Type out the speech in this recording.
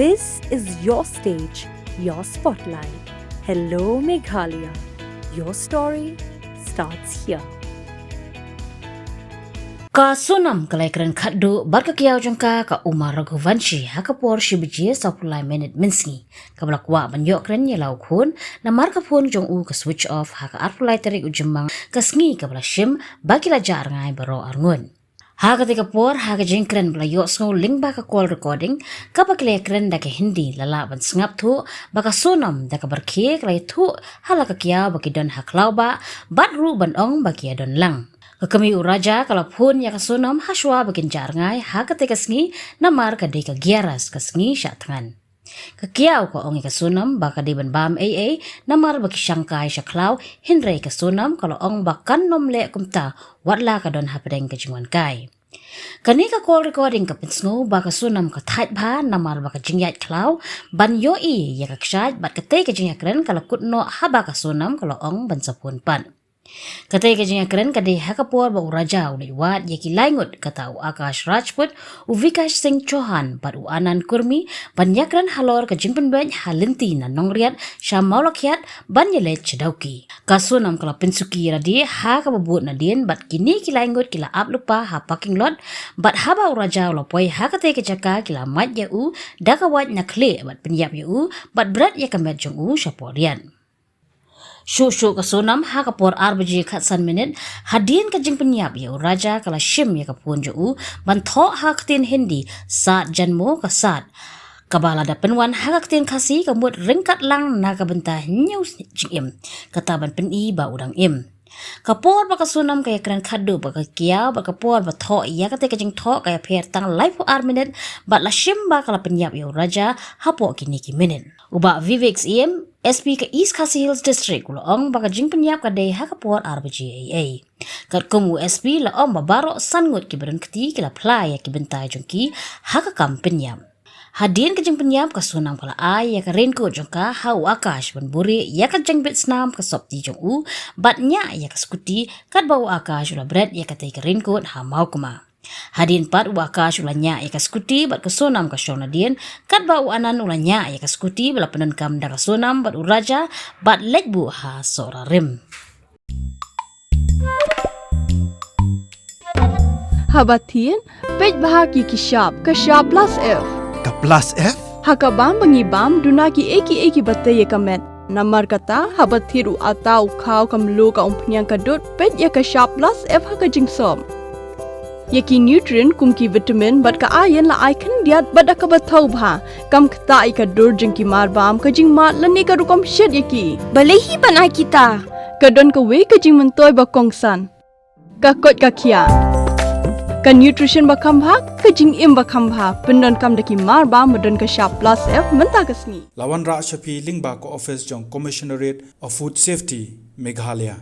This is your stage, your spotlight. Hello, Meghalaya. Your story starts here. Ka sunam kalaikiran khaddu barka kiyaw jangka ka Umar Raghuvanshi hakapor shibije supply minute minsi kablakwa banyo kren yelaw khun na marka phone jong u ka switch off haka arpulai tarik ujemang ka sngi kabla shim bakila jar ngai baro arngun haka tika por haka jengkren bla yo sngo link ba ka call recording ka bakile kren da ke Hindi lala ban sngap thu baka sunam da ka barkhe klai thu halaka kiyaw bakidon haklaw ba batru ban ong bakia don lang kami uraja kalau pun ya kasunam haswa bakin jarngai hakate kasngi namar ka de ka giaras kasngi syatngan kakiaw ko ongi kasunam baka de ban bam namar baki syangkai syaklau hinrei kasunam kalau ong bakan nomle kumta watla ka don hapdeng ka jingwan kai kani ka call recording ka pinsngo baka sunam ka thait ba namar baka jingyat klau ban yo ya ka kshat bat ka te ka jingyakren kalau kutno haba ka sunam kalau ong ban sapun pan Katay kajing keren kadeh hakapor ba uraja ulay wat yaki laingot kata u Akash Rajput u Vikash Singh Chauhan par u Anand Kurmi banyakran halor kajing penbany halinti na nongriat syam maulakiat banyalet chedauki. Kasunam kala pensuki radi hakababut na din bat kini kilaingot kila aplupa ha parking lot bat haba uraja ulapoi hakatay kajaka kila mat ya u dakawat na kle bat penyap ya u bat berat ya kamet jong u syaporian. Shushu kasunam hakapor RBG khatsan minute hadin kajing penyap ya uraja kala shim ya kapun jo bantho haktin Hindi saat janmo kasat kabala da penwan haktin kasi kamut ringkat lang nakabenta news jim kata ban peni ba udang im kapor ba kasunam kaya kran khadu ba kiya ba kapor ba tho ya kate kajing tho kaya pher tang live for minute ba la shim ba kala penyap ya uraja hapo kini ki minute uba Vivek im SP ke East Khasi Hills District ong baka jing penyap kadai hakapor RBGAA. Kat kumu SP la ong babaro sangut ki badan keti kila play ya ki bentai jongki hakakam penyap. Hadin ke jing penyap ka sunam kala ai ya ka raincoat jongka hau Akash ban buri ya ka jing bit snam ka sopti jong u batnya ya ka skuti kat bau Akash ula bread ya ka tai ka raincoat ha mau kuma. Hadin pat u Akash ulanya ya ka skuti bat kasonam ka shona dien kat ba u Anan ulanya ya ka skuti bala penan kam da kasonam bat uraja bat lekbu ha sora rim Habatin pej bahagi kishap plus F ka plus F hakabam bangibam dunaki eki batte ye kamet namar kata habathiru atau khau kamlu ka umpnyang kadut pej ya ka sharp plus F hakajing som Yaki nutrient kumki vitamin bat ka ayan la icon diat bat ka bathau bha kam khta ka dur jingki mar bam ka jing mat lani ka rukom shed yaki balehi banai kita ka don ka we ka jing mentoy ba kongsan ka kot ka khia ka nutrition ba kham bha ka jing im ba kham bha pendon kam daki mar bam modon ka sharp plus F menta ka sni lawan ra shapi lingba ko office jong commissionerate of food safety Meghalaya